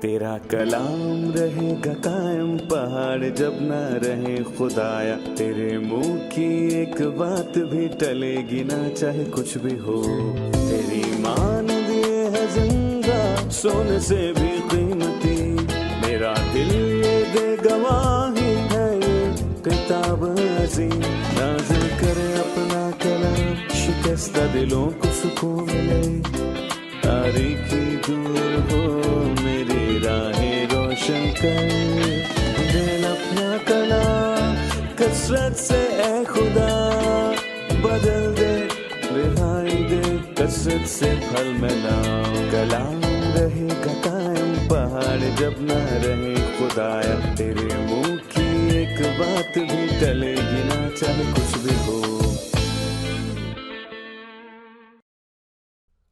तेरा कलाम रहेगा कायम पहाड़ जब ना रहे खुदाया, तेरे मुंह की एक बात भी टलेगी ना चाहे कुछ भी हो। तेरी मान दिए है जिंदा सोने से भी कीमती, मेरा दिल ये दे गवाही है ये किताब अजीम। नाज़िल करे अपना कलाम, शिकस्ता दिलों को सुकून मिले, तारीखी दूर हो मेरी राहें रोशन कर। दिल अपना कलाम कसरत से ए खुदा बदल दे, रिहाई दे कसरत से फल मिला। कलाम रहेगा कायम पहाड़ जब ना रहे खुदाया, तेरे मुंह की एक बात भी टलेगी ना चाहे कुछ भी हो।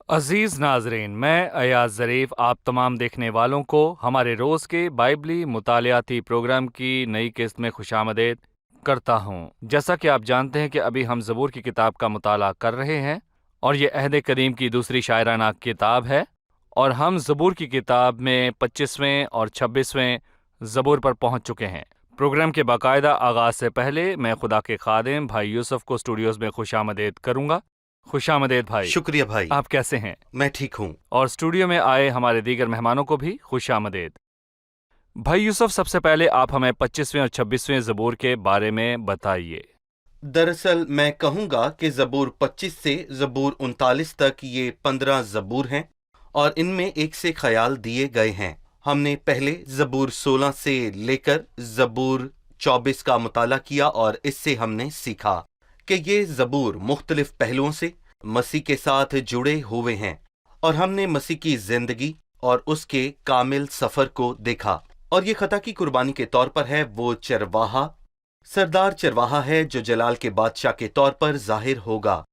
अजीज़ नाजरीन, मैं अयाज ज़रीफ़ आप तमाम देखने वालों को हमारे रोज़ के बाइबली मुतालियाती प्रोग्राम की नई किस्त में खुशामदीद करता हूँ। जैसा कि आप जानते हैं कि अभी हम ज़बूर की किताब का मुताला कर रहे हैं और ये अहद करीम की दूसरी शायराना किताब है, और हम ज़बूर की किताब में 25वें और 26वें ज़बूर पर पहुँच चुके हैं। प्रोग्राम के बाकायदा आगाज़ से पहले मैं खुदा के खादिम भाई यूसुफ को स्टूडियोज़ में खुशामदीद करूँगा। खुशामदीद भाई। शुक्रिया भाई। आप कैसे हैं? मैं ठीक हूँ। और स्टूडियो में आए हमारे दीगर मेहमानों को भी खुशामदीद। भाई यूसुफ, सबसे पहले आप हमें 25वें और 26वें ज़बूर के बारे में बताइए। दरअसल मैं कहूँगा कि ज़बूर 25 से ज़बूर 39 तक ये 15 ज़बूर हैं और इनमें एक से ख्याल दिए गए हैं। हमने पहले ज़बूर 16 से लेकर ज़बूर 24 का मुताला किया और इससे हमने सीखा कि ये ज़बूर मुख्तलिफ पहलुओं से मसीह के साथ जुड़े हुए हैं, और हमने मसीह की जिंदगी और उसके कामिल सफ़र को देखा। और ये खता की कुर्बानी के तौर पर है। वो चरवाहा, सरदार चरवाहा है जो जलाल के बादशाह के तौर पर जाहिर होगा।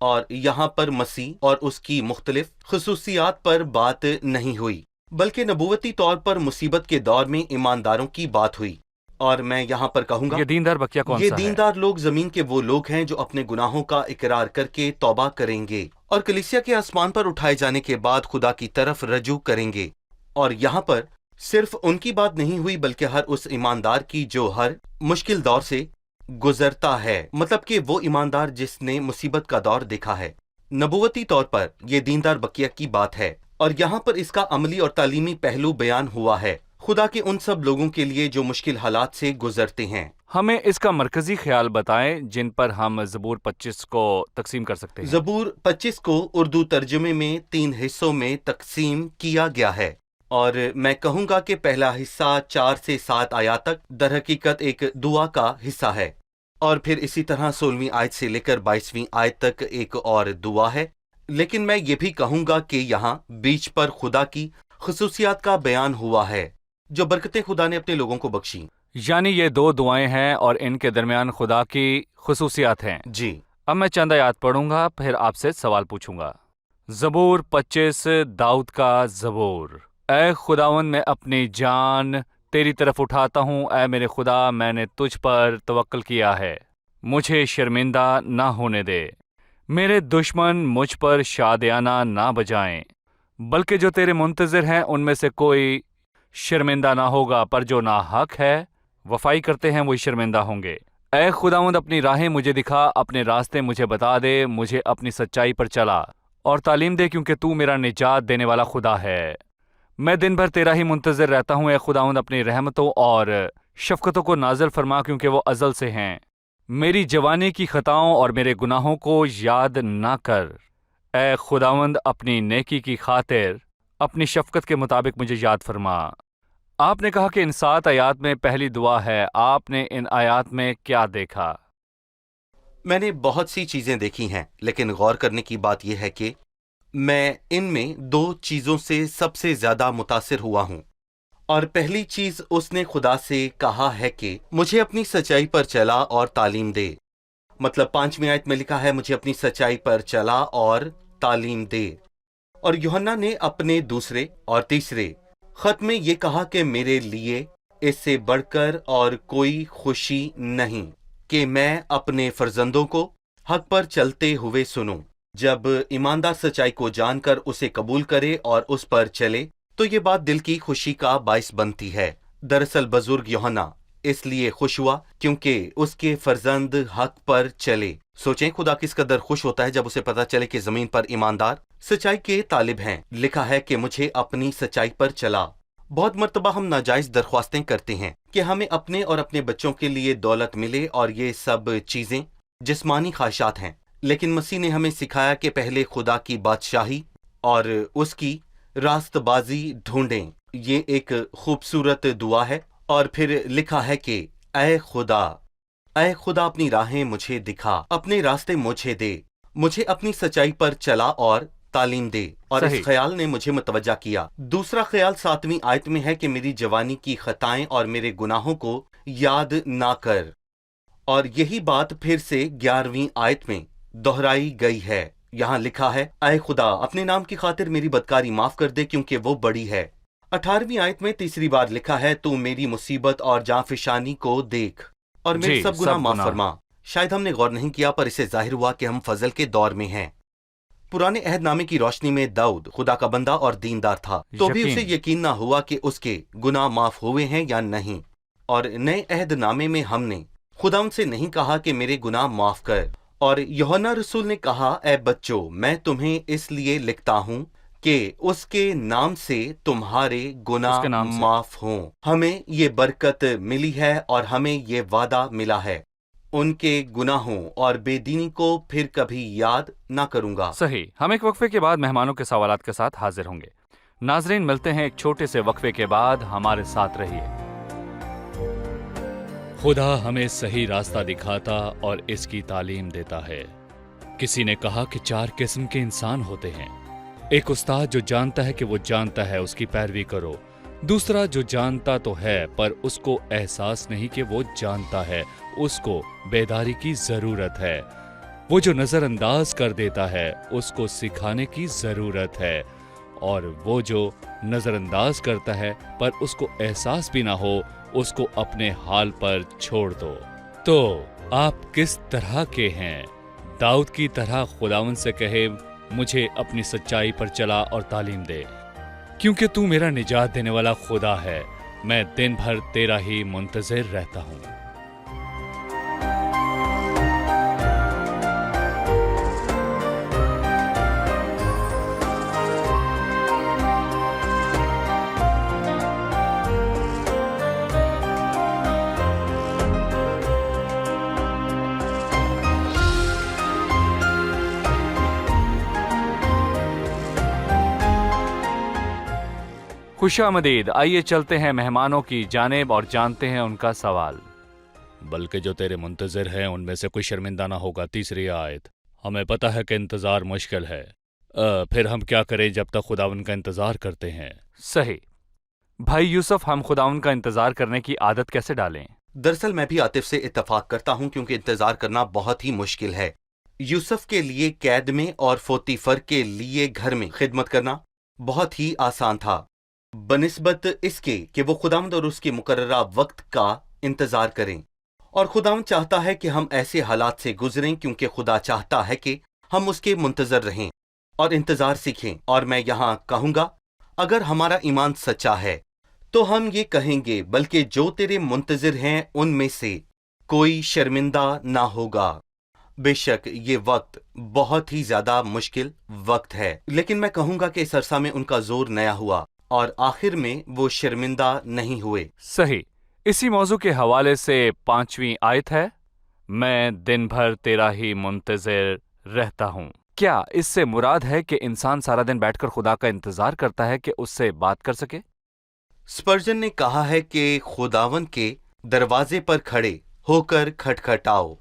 और यहाँ पर मसीह और उसकी मुख्तलिफ खुसूसियात पर बात नहीं हुई, बल्कि नबूवती तौर पर मुसीबत के दौर में ईमानदारों की बात हुई। और मैं यहाँ पर कहूँगा, ये दीनदार बकिया कौन सा है? ये दीनदार लोग ज़मीन के वो लोग हैं जो अपने गुनाहों का इकरार करके तौबा करेंगे और कलीसिया के आसमान पर उठाए जाने के बाद खुदा की तरफ रजू करेंगे। और यहाँ पर सिर्फ उनकी बात नहीं हुई, बल्कि हर उस ईमानदार की जो हर मुश्किल दौर से गुजरता है, मतलब कि वो ईमानदार जिसने मुसीबत का दौर देखा है। नबूवती तौर पर यह दीनदार बकिया की बात है, और यहाँ पर इसका अमली और तालीमी पहलू बयान हुआ है खुदा के उन सब लोगों के लिए जो मुश्किल हालात से गुजरते हैं। हमें इसका मरकजी ख्याल बताएं जिन पर हम ज़बूर 25 को तकसीम कर सकते हैं। ज़बूर 25 को उर्दू तर्जुमे में 3 हिस्सों में तकसीम किया गया है, और मैं कहूँगा कि पहला हिस्सा 4 से 7 आयत तक दरहकीकत एक दुआ का हिस्सा है, और फिर इसी तरह 16वीं आयत से लेकर 22वीं आयत तक एक और दुआ है। लेकिन मैं ये भी कहूँगा कि यहाँ बीच पर खुदा की खुसूसियात का बयान हुआ है, जो बरकतें खुदा ने अपने लोगों को बख्शी। यानी ये 2 दुआएं हैं और इनके दरमियान खुदा की खुसूसियात हैं। जी। अब मैं चंद आयत पढ़ूंगा, फिर आपसे सवाल पूछूंगा। ज़बूर 25, दाऊद का ज़बूर। ऐ खुदावन, मैं अपनी जान तेरी तरफ उठाता हूँ। ऐ मेरे खुदा, मैंने तुझ पर तवक्कल किया है, मुझे शर्मिंदा ना होने दे। मेरे दुश्मन मुझ पर शादियाना ना बजाएं, बल्कि जो तेरे मुंतज़िर हैं उनमें से कोई शर्मिंदा ना होगा, पर जो नाहक है वफाई करते हैं वही शर्मिंदा होंगे। ऐ खुदावंद, अपनी राहें मुझे दिखा, अपने रास्ते मुझे बता दे, मुझे अपनी सच्चाई पर चला और तालीम दे, क्योंकि तू मेरा निजात देने वाला खुदा है। मैं दिन भर तेरा ही मुंतज़िर रहता हूँ। ऐ खुदावंद, अपनी रहमतों और शफ़क़तों को नाज़िल फरमा, क्योंकि वो अज़ल से हैं। मेरी जवानी की ख़ताओं और मेरे गुनाहों को याद ना कर। ऐ खुदावंद, अपनी नेकी की खातिर अपनी शफ़क़त के मुताबिक मुझे याद फरमा। आपने कहा कि इन 7 आयात में पहली दुआ है। आपने इन आयात में क्या देखा? मैंने बहुत सी चीजें देखी हैं, लेकिन गौर करने की बात यह है कि मैं इनमें 2 चीजों से सबसे ज्यादा मुतासिर हुआ हूं। और पहली चीज, उसने खुदा से कहा है कि मुझे अपनी सच्चाई पर चला और तालीम दे। मतलब 5वीं आयत में लिखा है, मुझे अपनी सच्चाई पर चला और तालीम दे। और यूहन्ना ने अपने दूसरे और तीसरे खत में ये कहा कि मेरे लिए इससे बढ़कर और कोई खुशी नहीं कि मैं अपने फर्जंदों को हक पर चलते हुए सुनूं। जब ईमानदार सच्चाई को जानकर उसे कबूल करे और उस पर चले, तो ये बात दिल की खुशी का बाइस बनती है। दरअसल बुजुर्ग यूहन्ना इसलिए खुश हुआ क्योंकि उसके फर्जंद हक पर चले। सोचें खुदा किस कदर खुश होता है जब उसे पता चले कि जमीन पर ईमानदार सच्चाई के तालिब हैं। लिखा है कि मुझे अपनी सच्चाई पर चला। बहुत मर्तबा हम नाजायज दरख्वास्तें करते हैं कि हमें अपने और अपने बच्चों के लिए दौलत मिले, और ये सब चीजें जिस्मानी ख्वाहिशात हैं। लेकिन मसीह ने हमें सिखाया कि पहले खुदा की बादशाही और उसकी रास्तबाजी ढूंढें। ये एक खूबसूरत दुआ है। और फिर लिखा है कि ऐ खुदा अपनी राहें मुझे दिखा, अपने रास्ते मुझे दे, मुझे अपनी सच्चाई पर चला और तालीम दे। और सही। इस ख्याल ने मुझे मुतवज्जा किया। दूसरा ख्याल 7वीं आयत में है कि मेरी जवानी की खताएं और मेरे गुनाहों को याद ना कर। और यही बात फिर से 11वीं आयत में दोहराई गई है। यहाँ लिखा है, ऐ खुदा अपने नाम की खातिर मेरी बदकारी माफ कर दे क्योंकि वो बड़ी है। 18वीं आयत में तीसरी बार लिखा है, तू मेरी मुसीबत और जाफिशानी को देख और मेरे सब गुनाह माफ फरमा। शायद हमने गौर नहीं किया, पर इससे जाहिर हुआ कि हम फजल के दौर में हैं। पुराने अहदनामे की रोशनी में दाऊद खुदा का बंदा और दीनदार था, तो भी उसे यकीन ना हुआ कि उसके गुनाह माफ हुए हैं या नहीं। और नए अहदनामे में हमने खुदा उनसे नहीं कहा कि मेरे गुनाह माफ कर। और यूहन्ना रसूल ने कहा, ऐ बच्चों मैं तुम्हें इसलिए लिखता हूँ कि उसके नाम से तुम्हारे गुनाह माफ हों। हमें ये बरकत मिली है और हमें ये वादा मिला है, उनके गुनाहों और बेदीनी को फिर कभी याद ना करूंगा। सही। हम एक वक्फे के बाद मेहमानों के सवालात के साथ हाजिर होंगे। नाजरीन, मिलते हैं एक छोटे से वक्फे के बाद। हमारे साथ रहिए। खुदा हमें सही रास्ता दिखाता और इसकी तालीम देता है। किसी ने कहा कि 4 किस्म के इंसान होते हैं। एक उस्ताद जो जानता है कि वो जानता है, उसकी पैरवी करो। दूसरा जो जानता तो है पर उसको एहसास नहीं कि वो जानता है, उसको बेदारी की जरूरत है। वो जो नजरअंदाज कर देता है, उसको सिखाने की जरूरत है। और वो जो नजरअंदाज करता है पर उसको एहसास भी ना हो, उसको अपने हाल पर छोड़ दो। तो आप किस तरह के हैं? दाऊद की तरह खुदावन से कहे, मुझे अपनी सच्चाई पर चला और तालीम दे, क्योंकि तू मेरा निजात देने वाला खुदा है। मैं दिन भर तेरा ही मुंतजिर रहता हूँ। खुशामदीद। आइए चलते हैं मेहमानों की जानिब और जानते हैं उनका सवाल। बल्कि जो तेरे मुंतजिर हैं उनमें से कोई शर्मिंदा ना होगा। तीसरी आयत। हमें पता है कि इंतजार मुश्किल है, फिर हम क्या करें जब तक खुदावन का इंतजार करते हैं? सही। भाई यूसुफ, हम खुदावन का इंतजार करने की आदत कैसे डालें? दरअसल मैं भी आतिफ से इत्तफाक करता हूँ, क्योंकि इंतजार करना बहुत ही मुश्किल है। यूसुफ के लिए कैद में और फोतीफर के लिए घर में खिदमत करना बहुत ही आसान था, बनिस्बत इसके कि वो खुदावंद और उसके मुकर्ररा वक्त का इंतजार करें। और खुदावंद चाहता है कि हम ऐसे हालात से गुजरें, क्योंकि खुदा चाहता है कि हम उसके मुंतजर रहें और इंतजार सीखें। और मैं यहाँ कहूँगा, अगर हमारा ईमान सच्चा है तो हम ये कहेंगे, बल्कि जो तेरे मुंतजर हैं उनमें से कोई शर्मिंदा ना होगा। बेशक ये वक्त बहुत ही ज्यादा मुश्किल वक्त है, लेकिन मैं कहूँगा कि इस अरसा में उनका जोर नया हुआ और आखिर में वो शर्मिंदा नहीं हुए। सही। इसी मौजू के हवाले से 5वीं आयत है, मैं दिन भर तेरा ही मुंतजिर रहता हूँ। क्या इससे मुराद है कि इंसान सारा दिन बैठकर खुदा का इंतजार करता है कि उससे बात कर सके? स्पर्जन ने कहा है कि खुदावन के दरवाजे पर खड़े होकर खटखटाओ,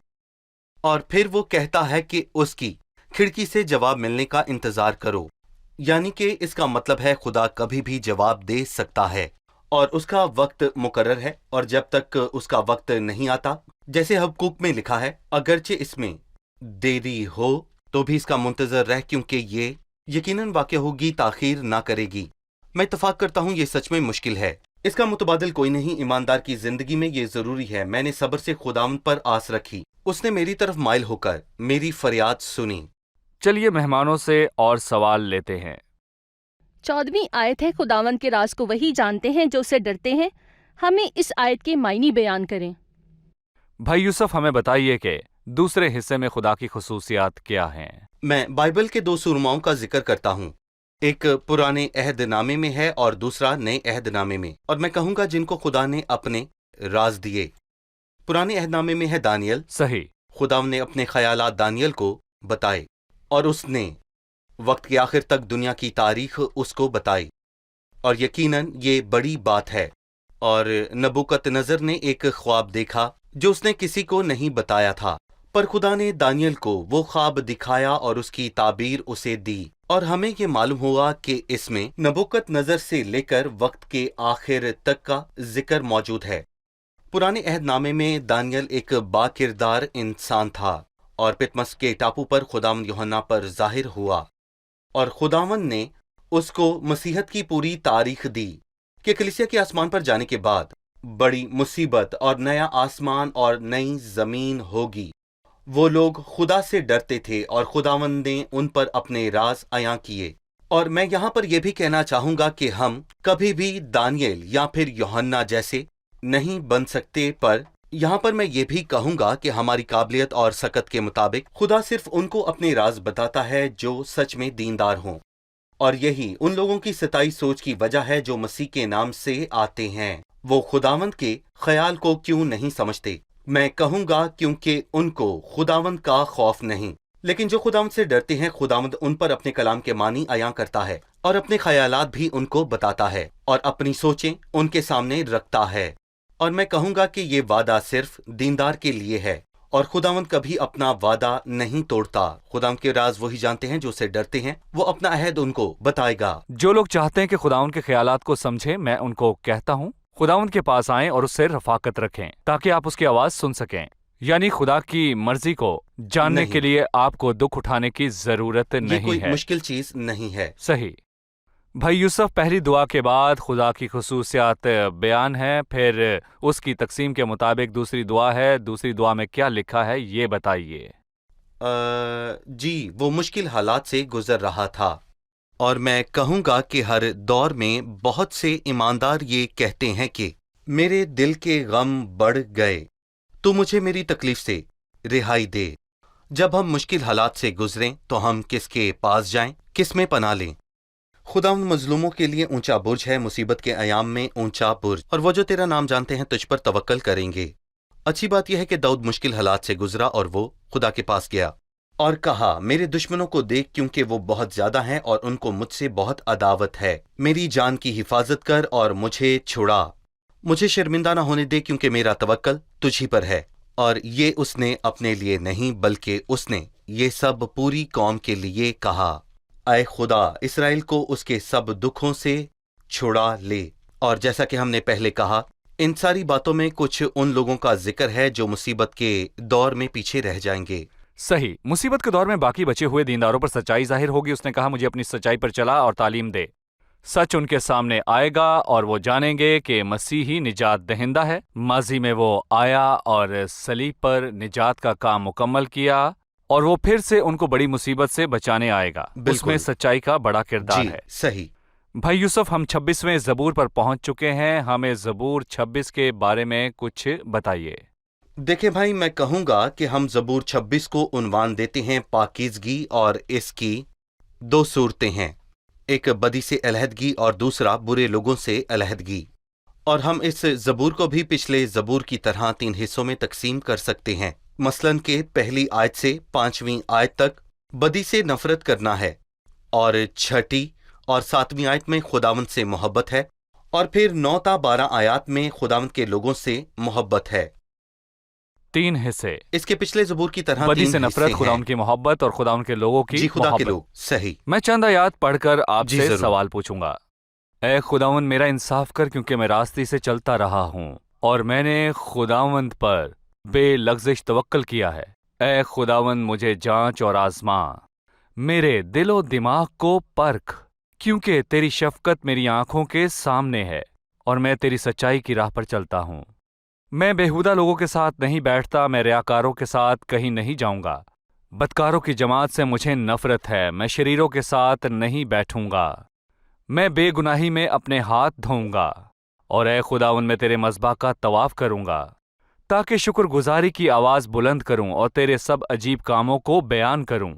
और फिर वो कहता है कि उसकी खिड़की से जवाब मिलने का इंतजार करो। यानी कि इसका मतलब है खुदा कभी भी जवाब दे सकता है और उसका वक्त मुकर्रर है, और जब तक उसका वक्त नहीं आता, जैसे हबक्कूक में लिखा है, अगरचे इसमें देरी हो तो भी इसका मुंतजर रह, क्योंकि ये यकीनन वाक़या होगी, ताखीर ना करेगी। मैं इत्तफाक करता हूँ ये सच में मुश्किल है। इसका मुतबादिल कोई नहीं। ईमानदार की जिंदगी में ये जरूरी है। मैंने सब्र से खुदावंद पर आस रखी, उसने मेरी तरफ माइल होकर मेरी फरियाद सुनी। चलिए मेहमानों से और सवाल लेते हैं। 14वीं आयत है, खुदावंद के राज को वही जानते हैं जो उससे डरते हैं। हमें इस आयत के मायने बयान करें। भाई यूसुफ, हमें बताइए कि दूसरे हिस्से में खुदा की खुसूसियात क्या हैं। मैं बाइबल के दो सुरमाओं का जिक्र करता हूँ। एक पुराने अहदनामे में है और दूसरा नए अहदनामे में, और मैं कहूँगा जिनको खुदा ने अपने राज दिए। पुराने अहदनामे में है दानियल। सही। खुदा ने अपने ख्यालात दानियल को बताए और उसने वक्त के आखिर तक दुनिया की तारीख उसको बताई, और यकीनन ये बड़ी बात है। और नबूकदनेस्सर ने एक ख्वाब देखा जो उसने किसी को नहीं बताया था, पर खुदा ने दानियल को वो ख्वाब दिखाया और उसकी ताबीर उसे दी, और हमें ये मालूम हुआ कि इसमें नबूकदनेस्सर से लेकर वक्त के आखिर तक का जिक्र मौजूद है। पुराने अहदनामे में दानियल एक बाकिरदार इंसान था और पितमस के टापू पर खुदावंद यूहन्ना पर जाहिर हुआ, और खुदावंद ने उसको मसीहत की पूरी तारीख दी कि कलीसिया के आसमान पर जाने के बाद बड़ी मुसीबत और नया आसमान और नई जमीन होगी। वो लोग खुदा से डरते थे और खुदावंद ने उन पर अपने राज अयां किए। और मैं यहाँ पर यह भी कहना चाहूँगा कि हम कभी भी दानियल या फिर यूहन्ना जैसे नहीं बन सकते, पर यहाँ पर मैं ये भी कहूँगा कि हमारी काबिलियत और सकत के मुताबिक खुदा सिर्फ उनको अपने राज बताता है जो सच में दीनदार हों, और यही उन लोगों की सताई सोच की वजह है जो मसीह के नाम से आते हैं। वो खुदावंद के ख्याल को क्यों नहीं समझते? मैं कहूँगा क्योंकि उनको खुदावंद का खौफ नहीं। लेकिन जो खुदावंद से डरते हैं, खुदावंद उन पर अपने कलाम के मानी अयां करता है और अपने ख्यालात भी उनको बताता है और अपनी सोचें उनके सामने रखता है। और मैं कहूँगा कि ये वादा सिर्फ दीनदार के लिए है, और खुदावंद कभी अपना वादा नहीं तोड़ता। खुदावंद के राज वही जानते हैं जो उससे डरते हैं। वो अपना अहद उनको बताएगा। जो लोग चाहते हैं कि खुदावंद के ख्यालात को समझें, मैं उनको कहता हूँ खुदावंद के पास आएं और उससे रफाकत रखें ताकि आप उसकी आवाज सुन सकें। यानी खुदा की मर्जी को जानने के लिए आपको दुख उठाने की जरूरत नहीं कोई है। मुश्किल चीज नहीं है। सही। भाई यूसुफ, पहली दुआ के बाद खुदा की खुसूसियात बयान है, फिर उसकी तकसीम के मुताबिक दूसरी दुआ है। दूसरी दुआ में क्या लिखा है ये बताइए। जी, वो मुश्किल हालात से गुजर रहा था, और मैं कहूँगा कि हर दौर में बहुत से ईमानदार ये कहते हैं कि मेरे दिल के गम बढ़ गए, तो मुझे मेरी तकलीफ से रिहाई दे। जब हम मुश्किल हालात से गुजरें तो हम किसके पास जाएं, किस में पनाह लें? खुदावंद मजलूमों के लिए ऊंचा बुर्ज है, मुसीबत के अयाम में ऊंचा बुर्ज, और वो जो तेरा नाम जानते हैं तुझ पर तवक्कल करेंगे। अच्छी बात यह है कि दाऊद मुश्किल हालात से गुजरा और वो खुदा के पास गया और कहा, मेरे दुश्मनों को देख, क्योंकि वो बहुत ज्यादा हैं और उनको मुझसे बहुत अदावत है। मेरी जान की हिफाजत कर और मुझे छुड़ा। मुझे शर्मिंदा न होने दे, क्योंकि मेरा तवक्कल तुझी पर है। और ये उसने अपने लिए नहीं, बल्कि उसने ये सब पूरी कौम के लिए कहा। ऐ खुदा, इसराइल को उसके सब दुखों से छुड़ा ले। और जैसा कि हमने पहले कहा, इन सारी बातों में कुछ उन लोगों का जिक्र है जो मुसीबत के दौर में पीछे रह जाएंगे। सही। मुसीबत के दौर में बाकी बचे हुए दीनदारों पर सच्चाई जाहिर होगी। उसने कहा, मुझे अपनी सच्चाई पर चला और तालीम दे। सच उनके सामने आएगा और वो जानेंगे कि मसीह ही निजात दहिंदा है। माजी में वो आया और सलीब पर निजात का काम मुकम्मल किया, और वो फिर से उनको बड़ी मुसीबत से बचाने आएगा। उसमें सच्चाई का बड़ा किरदार है। सही। भाई यूसुफ, हम 26वें ज़बूर पर पहुंच चुके हैं। हमें ज़बूर 26 के बारे में कुछ बताइए। देखिए भाई, मैं कहूँगा कि हम ज़बूर 26 को उन्वान देते हैं पाकीज़गी, और इसकी दो सूरतें हैं, एक बदी से अलहदगी और दूसरा बुरे लोगों से अलहदगी। और हम इस ज़बूर को भी पिछले ज़बूर की तरह 3 हिस्सों में तकसीम कर सकते हैं। मसलन के पहली आयत से 5वीं आयत तक बदी से नफरत करना है, और 6ठी और 7वीं आयत में खुदावंद से मोहब्बत है, और फिर 9 ता 12 आयत में खुदावंद के लोगों से मोहब्बत है। 3 हिस्से इसके पिछले ज़बूर की तरह बदी से नफरत, खुदावंद की मोहब्बत और खुदावंद के लोगों की खुदा मोहब्बत। के लोग। सही। मैं चंद आयत पढ़कर आपसे सवाल पूछूंगा। ऐ खुदावंद, मेरा इंसाफ कर, क्योंकि मैं रास्ते से चलता रहा हूँ और मैंने खुदावंद पर बेलग़ज़िश तवक्कल किया है। ऐ खुदावंद, मुझे जांच और आज़मा, मेरे दिलो दिमाग को परख, क्योंकि तेरी शफकत मेरी आंखों के सामने है और मैं तेरी सच्चाई की राह पर चलता हूँ। मैं बेहुदा लोगों के साथ नहीं बैठता, मैं रियाकारों के साथ कहीं नहीं जाऊंगा। बदकारों की जमात से मुझे नफरत है, मैं शरीरों के साथ नहीं बैठूंगा। मैं बेगुनाही में अपने हाथ धोऊंगा और ए खुदावन मैं तेरे मज़बा का तवाफ करूंगा ताकि शुक्रगुजारी की आवाज़ बुलंद करूं और तेरे सब अजीब कामों को बयान करूं।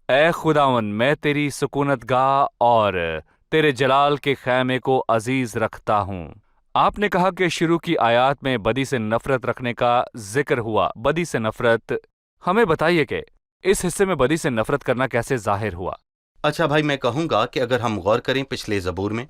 ए खुदावन मैं तेरी सुकूनत गाह और तेरे जलाल के खैमे को अजीज रखता हूं। आपने कहा कि शुरू की आयत में बदी से नफरत रखने का जिक्र हुआ। बदी से नफरत, हमें बताइए कि इस हिस्से में बदी से नफरत करना कैसे जाहिर हुआ। अच्छा भाई, मैं कहूँगा कि अगर हम गौर करें पिछले ज़बूर में,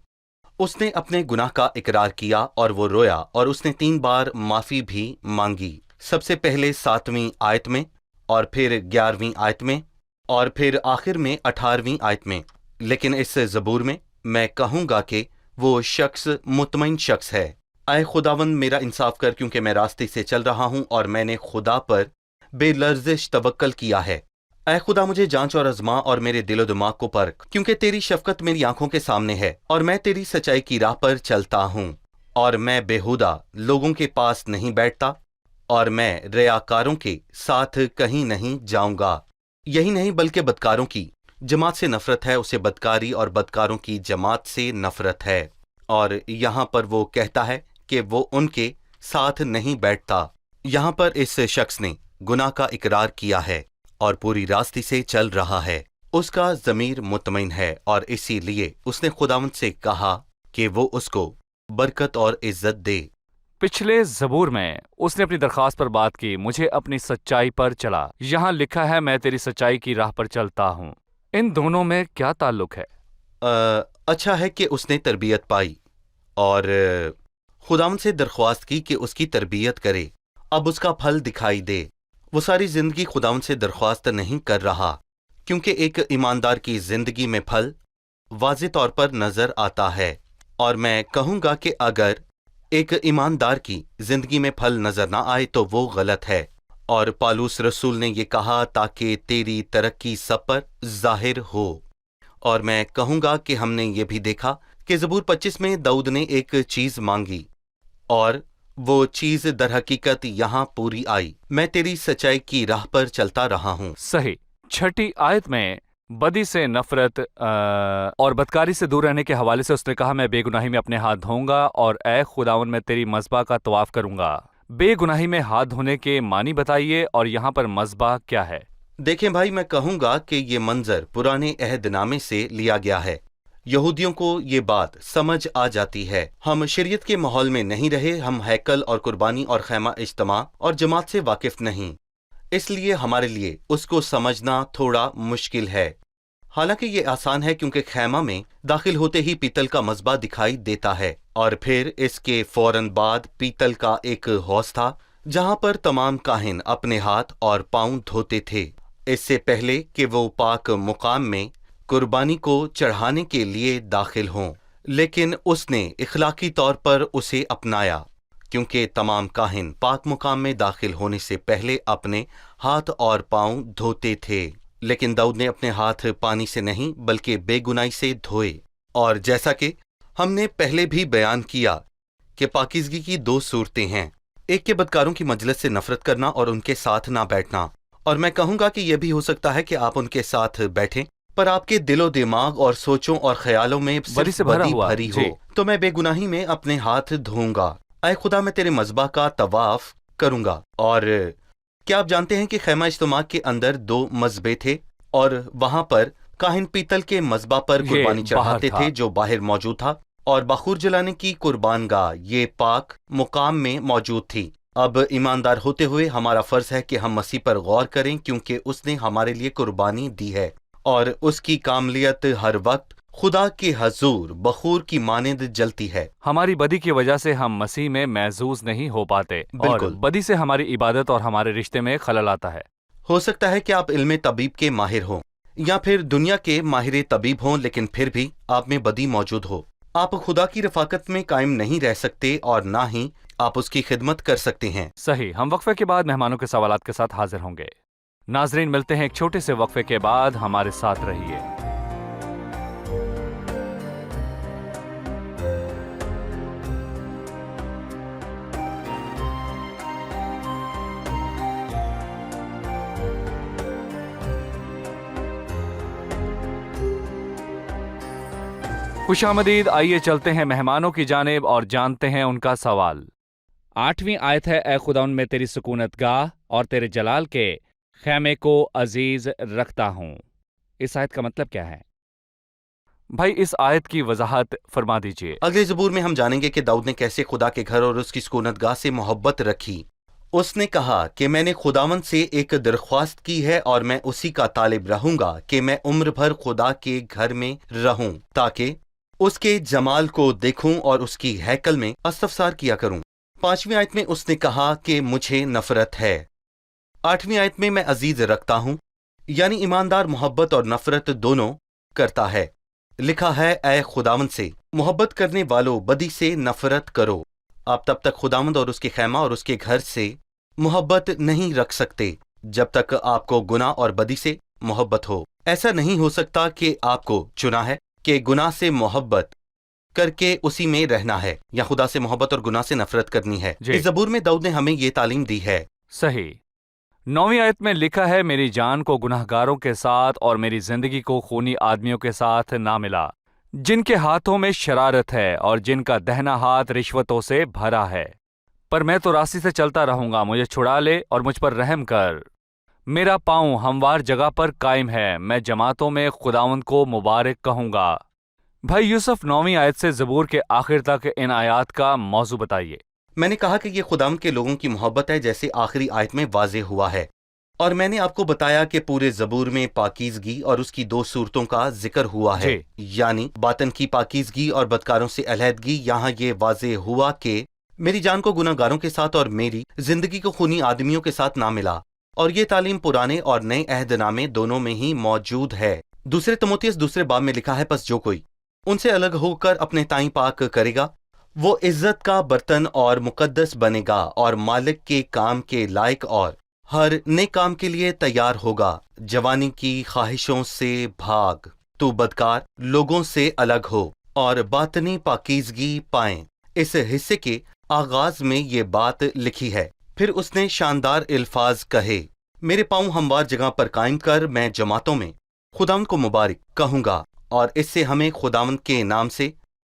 उसने अपने गुनाह का इकरार किया और वो रोया और उसने 3 बार माफ़ी भी मांगी। सबसे पहले 7वीं आयत में और फिर 11वीं आयत में और फिर आखिर में 18वीं आयत में। लेकिन इस ज़बूर में मैं कहूँगा कि वो शख्स मुतमईन शख्स है। आए खुदावन मेरा इंसाफ कर, क्योंकि मैं रास्ते से चल रहा हूँ और मैंने खुदा पर बेलर्जिश तवक्कल किया है। ऐ खुदा मुझे जांच और अजमा और मेरे दिलो दिमाग को परख, क्योंकि तेरी शफकत मेरी आंखों के सामने है और मैं तेरी सच्चाई की राह पर चलता हूँ। और मैं बेहुदा लोगों के पास नहीं बैठता और मैं रियाकारों के साथ कहीं नहीं जाऊंगा। यही नहीं बल्कि बदकारों की जमात से नफरत है, उसे बदकारी और बदकारों की जमात से नफरत है। और यहाँ पर वो कहता है कि वो उनके साथ नहीं बैठता। यहाँ पर इस शख्स ने गुनाह का इकरार किया है और पूरी रास्ते से चल रहा है। उसका ज़मीर मुतमईन है और इसीलिए उसने खुदावंद से कहा कि वो उसको बरकत और इज्जत दे। पिछले ज़बूर में उसने अपनी दरख्वास्त पर बात की, मुझे अपनी सच्चाई पर चला। यहाँ लिखा है मैं तेरी सच्चाई की राह पर चलता हूँ। इन दोनों में क्या ताल्लुक है? अच्छा है कि उसने तरबियत पाई और खुदावंद से दरख्वास्त की कि उसकी तरबियत करे, अब उसका फल दिखाई दे। वो सारी जिंदगी खुदावंद से दरख्वास्त नहीं कर रहा, क्योंकि एक ईमानदार की जिंदगी में फल वाज़ेह तौर पर नजर आता है। और मैं कहूँगा कि अगर एक ईमानदार की जिंदगी में फल नजर ना आए तो वो गलत है। और पालूस रसूल ने ये कहा ताकि तेरी तरक्की सब पर जाहिर हो। और मैं कहूँगा कि हमने ये भी देखा कि ज़बूर 25 में दाऊद ने एक चीज़ मांगी और वो चीज़ दर हकीकत यहाँ पूरी आई। मैं तेरी सच्चाई की राह पर चलता रहा हूँ। सही। 6ठी आयत में बदी से नफरत और बदकारी से दूर रहने के हवाले से उसने कहा मैं बेगुनाही में अपने हाथ धोऊंगा और ए खुदावन मैं तेरी मज़बा का तवाफ करूंगा। बेगुनाही में हाथ धोने के मानी बताइए और यहाँ पर मज़बा क्या है? देखें भाई, मैं कहूँगा कि ये मंजर पुराने अहदनामे से लिया गया है। यहूदियों को ये बात समझ आ जाती है। हम शरीयत के माहौल में नहीं रहे, हम हैकल और कुर्बानी और खैमा इज्तिमा और जमात से वाकिफ नहीं, इसलिए हमारे लिए उसको समझना थोड़ा मुश्किल है। हालांकि ये आसान है, क्योंकि खैमा में दाखिल होते ही पीतल का मज़बा दिखाई देता है और फिर इसके फौरन बाद पीतल का एक हौज था जहाँ पर तमाम काहिन अपने हाथ और पांव धोते थे, इससे पहले कि वो पाक मुकाम में कुर्बानी को चढ़ाने के लिए दाखिल हों। लेकिन उसने इखलाकी तौर पर उसे अपनाया, क्योंकि तमाम काहिन पाक मुकाम में दाखिल होने से पहले अपने हाथ और पांव धोते थे। लेकिन दाऊद ने अपने हाथ पानी से नहीं बल्कि बेगुनाही से धोए। और जैसा कि हमने पहले भी बयान किया कि पाकीज़गी की 2 सूरतें हैं, एक के बदकारों की मजलिस से नफरत करना और उनके साथ ना बैठना। और मैं कहूँगा कि यह भी हो सकता है कि आप उनके साथ बैठें पर आपके दिलो दिमाग और सोचों और ख्यालों में बदी से भरा हुआ भरी हो। तो मैं बेगुनाही में अपने हाथ धोऊंगा। ऐ खुदा मैं तेरे मज़बा का तवाफ करूंगा। और क्या आप जानते हैं कि खैमा इज्तिमा के अंदर 2 मज़बे थे और वहां पर काहिन पीतल के मज़बा पर कुर्बानी चढ़ाते थे जो बाहर मौजूद था, और बखूर जलाने की कुर्बानगाह ये पाक मुकाम में मौजूद थी। अब ईमानदार होते हुए हमारा फर्ज है कि हम मसीह पर गौर करें, क्योंकि उसने हमारे लिए कुर्बानी दी है और उसकी कामलियत हर वक्त खुदा के हजूर बखूर की मानिंद जलती है। हमारी बदी की वजह से हम मसीह में महजूज नहीं हो पाते और बदी से हमारी इबादत और हमारे रिश्ते में खलल आता है। हो सकता है कि आप इल्म तबीब के माहिर हों या फिर दुनिया के माहिर तबीब हों, लेकिन फिर भी आप में बदी मौजूद हो। आप खुदा की रफाकत में कायम नहीं रह सकते और ना ही आप उसकी खिदमत कर सकते हैं। सही। हम वक्फे के बाद मेहमानों के सवालात के साथ हाजिर होंगे। नाजरीन, मिलते हैं एक छोटे से वक्फे के बाद। हमारे साथ रहिए। खुशामदीद, आइए चलते हैं मेहमानों की जानिब और जानते हैं उनका सवाल। 8वीं आयत है, ए खुदाउन मैं तेरी सुकूनत गाह और तेरे जलाल के खैमे को अजीज रखता हूँ। इस आयत का मतलब क्या है? भाई इस आयत की वजाहत फरमा दीजिए। अगले ज़बूर में हम जानेंगे कि दाऊद ने कैसे खुदा के घर और उसकी सुकूनतगाह से मोहब्बत रखी। उसने कहा कि मैंने खुदावंद से एक दरख्वास्त की है और मैं उसी का तालिब रहूंगा कि मैं उम्र भर खुदा के घर में रहूं ताकि उसके जमाल को देखूं और उसकी हैकल में इस्तफसार किया करूं। 5वीं आयत में उसने कहा कि मुझे नफरत है। 8वीं आयत में मैं अजीज रखता हूं, यानी ईमानदार मोहब्बत और नफरत दोनों करता है। लिखा है, ऐ खुदावंद से मोहब्बत करने वालों बदी से नफरत करो। आप तब तक खुदावंद और उसके खैमा और उसके घर से मोहब्बत नहीं रख सकते जब तक आपको गुनाह और बदी से मोहब्बत हो। ऐसा नहीं हो सकता कि आपको चुना है कि गुनाह से मोहब्बत करके उसी में रहना है या खुदा से मोहब्बत और गुनाह से नफरत करनी है। जी। इस ज़बूर में दाऊद ने हमें ये तालीम दी है। सही। 9वीं आयत में लिखा है, मेरी जान को गुनाहगारों के साथ और मेरी जिंदगी को खूनी आदमियों के साथ ना मिला, जिनके हाथों में शरारत है और जिनका दहना हाथ रिश्वतों से भरा है। पर मैं तो रास्ते से चलता रहूंगा, मुझे छुड़ा ले और मुझ पर रहम कर। मेरा पाँव हमवार जगह पर कायम है, मैं जमातों में खुदावंद को मुबारक कहूंगा। भाई यूसुफ 9वीं आयत से ज़बूर के आखिर तक इन आयात का मौजू बताइए। मैंने कहा कि ये खुदावंद के लोगों की मोहब्बत है, जैसे आखिरी आयत में वाज़े हुआ है। और मैंने आपको बताया कि पूरे ज़बूर में पाकीज़गी और उसकी 2 सूरतों का जिक्र हुआ है, यानी बातन की पाकीज़गी और बदकारों से अलहदगी। यहाँ ये वाज़े हुआ कि मेरी जान को गुनाहगारों के साथ और मेरी जिंदगी को खूनी आदमियों के साथ ना मिला। और ये तालीम पुराने और नए अहदनामे दोनों में ही मौजूद है। दूसरे तिमोथियस 2 बाब में लिखा है, बस जो कोई उनसे अलग होकर अपने ताई पाक करेगा वो इज्जत का बर्तन और मुकद्दस बनेगा और मालिक के काम के लायक और हर नेक काम के लिए तैयार होगा। जवानी की ख्वाहिशों से भाग, तू बदकार लोगों से अलग हो और बातनी पाकीज़गी पाएं। इस हिस्से के आगाज में ये बात लिखी है। फिर उसने शानदार अल्फाज कहे, मेरे पाँव हमवार जगह पर कायम कर, मैं जमातों में खुदावंद को मुबारक कहूंगा। और इससे हमें खुदावंद के नाम से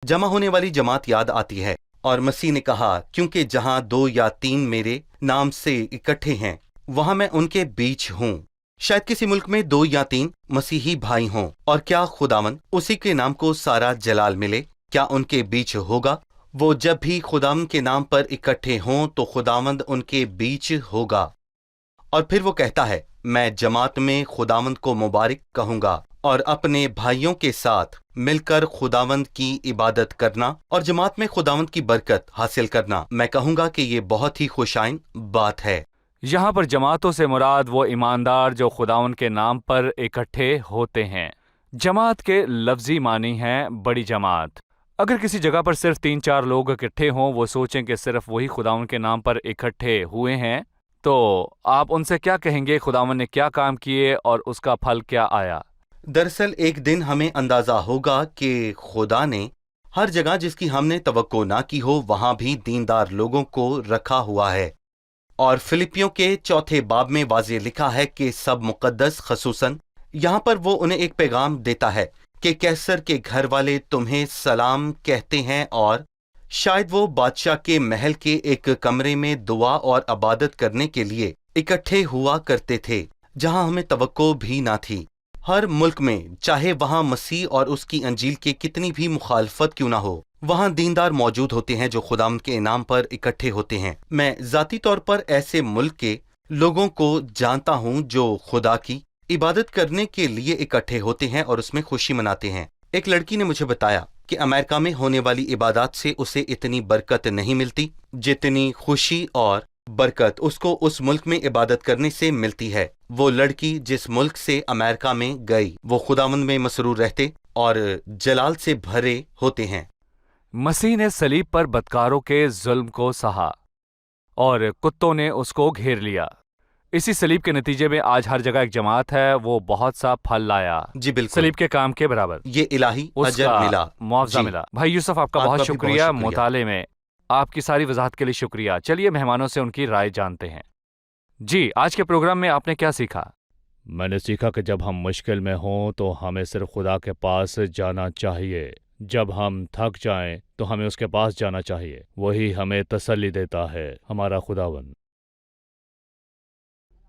जमा होने वाली जमात याद आती है। और मसीह ने कहा, क्योंकि जहां 2 या 3 मेरे नाम से इकट्ठे हैं वहां मैं उनके बीच हूँ। शायद किसी मुल्क में 2 या 3 मसीही भाई हों, और क्या खुदावंद उसी के नाम को सारा जलाल मिले? क्या उनके बीच होगा? वो जब भी खुदावंद के नाम पर इकट्ठे हों तो खुदावंद उनके बीच होगा। और फिर वो कहता है, मैं जमात में खुदावंद को मुबारक कहूंगा और अपने भाइयों के साथ मिलकर खुदावंद की इबादत करना और जमात में खुदावंद की बरकत हासिल करना। मैं कहूंगा कि ये बहुत ही खुशाइन बात है। यहाँ पर जमातों से मुराद वो ईमानदार जो खुदावंद के नाम पर इकट्ठे होते हैं। जमात के लफ्जी मानी हैं बड़ी जमात। अगर किसी जगह पर सिर्फ 3-4 लोग इकट्ठे हों, वो सोचें कि सिर्फ वही खुदावंद के नाम पर इकट्ठे हुए हैं, तो आप उनसे क्या कहेंगे? खुदावंद ने क्या काम किए और उसका फल क्या आया? दरअसल एक दिन हमें अंदाजा होगा कि खुदा ने हर जगह जिसकी हमने तवक्को ना की हो वहां भी दीनदार लोगों को रखा हुआ है। और फिलिपियों के 4 बाब में वाज़े लिखा है कि सब मुकद्दस, खसूसन यहाँ पर वो उन्हें एक पैगाम देता है कि कैसर के घर वाले तुम्हें सलाम कहते हैं। और शायद वो बादशाह के महल के एक कमरे में दुआ और इबादत करने के लिए इकट्ठे हुआ करते थे, जहां हमें तवक्को भी ना थी। हर मुल्क में, चाहे वहां मसीह और उसकी अंजील की कितनी भी मुखालफत क्यों ना हो, वहां दीनदार मौजूद होते हैं जो खुदावंद के नाम पर इकट्ठे होते हैं। मैं ज़ाती तौर पर ऐसे मुल्क के लोगों को जानता हूं जो खुदा की इबादत करने के लिए इकट्ठे होते हैं और उसमें खुशी मनाते हैं। एक लड़की ने मुझे बताया कि अमेरिका में होने वाली इबादत से उसे इतनी बरकत नहीं मिलती जितनी खुशी और बरकत उसको उस मुल्क में इबादत करने से मिलती है। वो लड़की जिस मुल्क से अमेरिका में गई, वो खुदावंद में मसरूर रहते और जलाल से भरे होते हैं। मसीह ने सलीब पर बदकारों के जुल्म को सहा और कुत्तों ने उसको घेर लिया। इसी सलीब के नतीजे में आज हर जगह एक जमात है, वो बहुत सा फल लाया। जी बिल्कुल, सलीब के काम के बराबर ये इलाही अजर मिला, मुआवजा मिला। भाई यूसुफ, आपका बहुत शुक्रिया। शुक्रिया। मुताले में आपकी सारी वजाहत के लिए शुक्रिया। चलिए मेहमानों से उनकी राय जानते हैं। जी, आज के प्रोग्राम में आपने क्या सीखा? मैंने सीखा कि जब हम मुश्किल में हों तो हमें सिर्फ खुदा के पास जाना चाहिए। جب ہم تھک جائیں تو ہمیں اس کے پاس جانا چاہیے، وہی ہمیں تسلی دیتا ہے، ہمارا خداوند۔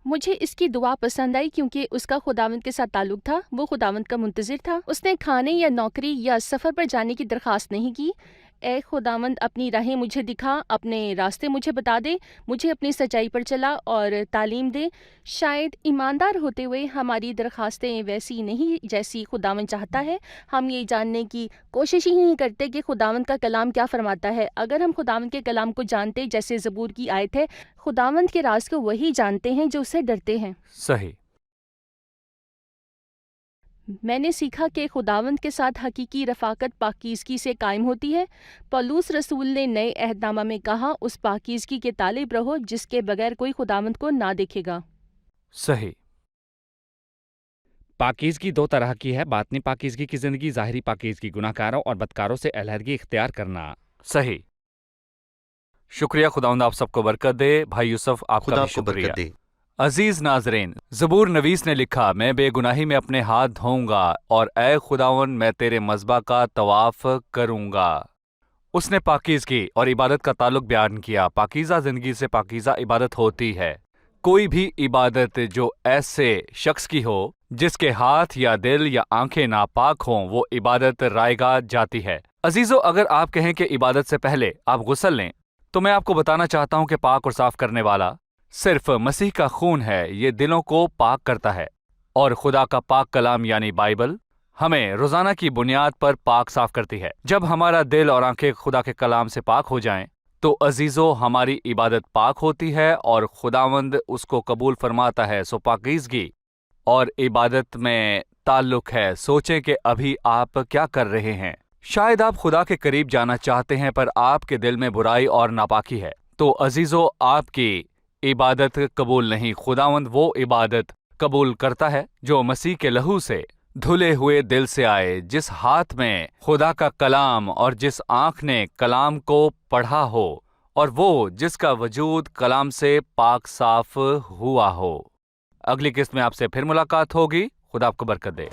مجھے اس کی دعا پسند آئی کیونکہ اس کا خداوند کے ساتھ تعلق تھا، وہ خداوند کا منتظر تھا۔ اس نے کھانے یا نوکری یا سفر پر جانے کی درخواست نہیں کی۔ اے خداوند اپنی راہیں مجھے دکھا، اپنے راستے مجھے بتا دے، مجھے اپنی سچائی پر چلا اور تعلیم دے۔ شاید ایماندار ہوتے ہوئے ہماری درخواستیں ویسی نہیں جیسی خداوند چاہتا ہے۔ ہم یہ جاننے کی کوشش ہی نہیں کرتے کہ خداوند کا کلام کیا فرماتا ہے۔ اگر ہم خداوند کے کلام کو جانتے جیسے زبور کی آیت ہے، خداوند کے راز کو وہی جانتے ہیں جو اسے ڈرتے ہیں۔ صحیح۔ میں نے سیکھا کہ خداوند کے ساتھ حقیقی رفاقت پاکیزگی سے قائم ہوتی ہے۔ پولس رسول نے نئے عہد نامہ میں کہا، اس پاکیزگی کے طالب رہو جس کے بغیر کوئی خداوند کو نہ دیکھے گا۔ صحیح۔ پاکیزگی دو طرح کی ہے، باطنی پاکیزگی کی زندگی، ظاہری پاکیزگی، گناہ کاروں اور بدکاروں سے علیحدگی اختیار کرنا۔ صحیح۔ شکریہ، خداوند آپ سب کو برکت دے۔ بھائی یوسف آپ کا خدا بھی کو شکریہ۔ برکت دے۔ عزیز ناظرین، زبور نویس نے لکھا، میں بے گناہی میں اپنے ہاتھ دھوؤں گا اور اے خداوند میں تیرے مذبح کا طواف کروں گا۔ اس نے پاکیزگی اور عبادت کا تعلق بیان کیا۔ پاکیزہ زندگی سے پاکیزہ عبادت ہوتی ہے۔ کوئی بھی عبادت جو ایسے شخص کی ہو جس کے ہاتھ یا دل یا آنکھیں ناپاک ہوں، وہ عبادت رائگاں جاتی ہے۔ عزیزو، اگر آپ کہیں کہ عبادت سے پہلے آپ غسل لیں، تو میں آپ کو بتانا چاہتا ہوں کہ پاک اور صاف کرنے والا صرف مسیح کا خون ہے۔ یہ دلوں کو پاک کرتا ہے، اور خدا کا پاک کلام یعنی بائبل ہمیں روزانہ کی بنیاد پر پاک صاف کرتی ہے۔ جب ہمارا دل اور آنکھیں خدا کے کلام سے پاک ہو جائیں تو عزیزو ہماری عبادت پاک ہوتی ہے اور خداوند اس کو قبول فرماتا ہے۔ سو پاکیزگی اور عبادت میں تعلق ہے۔ سوچیں کہ ابھی آپ کیا کر رہے ہیں۔ شاید آپ خدا کے قریب جانا چاہتے ہیں پر آپ کے دل میں برائی اور ناپاکی ہے، تو عزیزو آپ کی عبادت قبول نہیں۔ خداوند وہ عبادت قبول کرتا ہے جو مسیح کے لہو سے دھلے ہوئے دل سے آئے، جس ہاتھ میں خدا کا کلام اور جس آنکھ نے کلام کو پڑھا ہو، اور وہ جس کا وجود کلام سے پاک صاف ہوا ہو۔ اگلی قسط میں آپ سے پھر ملاقات ہوگی۔ خدا آپ کو برکت دے۔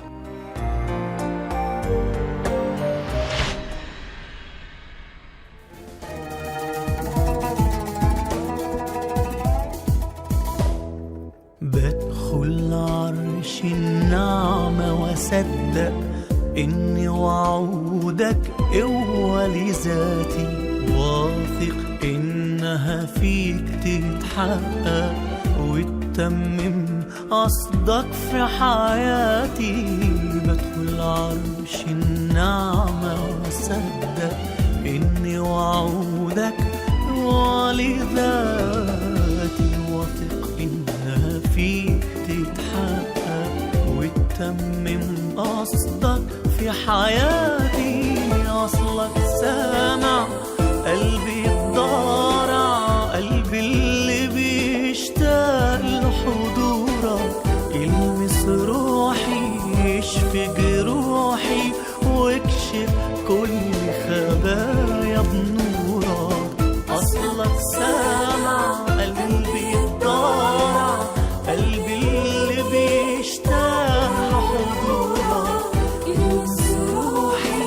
بدخل عرش النعمة وصدق إني وعودك قوة لذاتي، واثق إنها فيك تتحقق وتتمم قصدك في حياتي. بدخل عرش النعمة وصدق إني وعودك قوة لذاتي، واثق إنها فيك تتحقق وتتمم قصدك في حياتي. أصلك سامع قلبي الضارع، قلبي اللي بيشتاق لحضورك، يلمس روحي يشفي جروحي واكشف كل خبايا بنورك. أصلك سامع قلبي الضارع، قلبي اللي بيشتاق لحضورك، يلمس روحي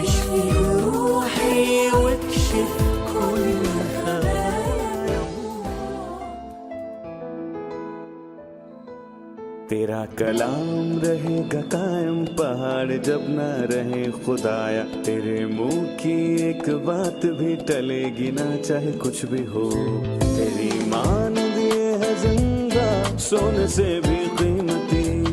يشفي جروحي واكشف كل خبايا. تیرا کلام رہے گا قائم پہاڑ جب نہ رہے خدایا، تیرے منہ کی ایک بات بھی ٹلے گی نہ چاہے کچھ بھی ہو. تیری مان دیے ہے زندہ سونے سے بھی قیمتی،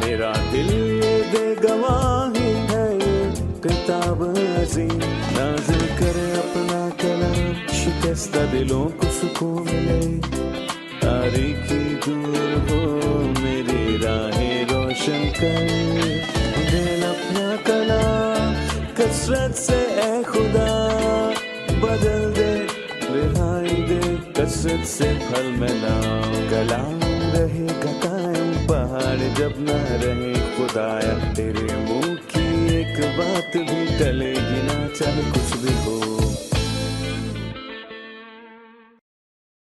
میرا دل یہ دے گواہی ہے یہ کتاب عظیم. نازل کرے اپنا کلام، شکستہ دلوں کو سکون ملے، تاریکی دور ہو میری راہیں روشن کر. دل اپنا کلام کثرت سے اے خدا بدل دے، رہائی دے کثرت سے پھل ملا. کلام رہے گا قائم پہاڑ جب نہ رہے خدایا، تیرے منہ کی ایک بات بھی ٹلے گی نہ چاہے کچھ بھی ہو.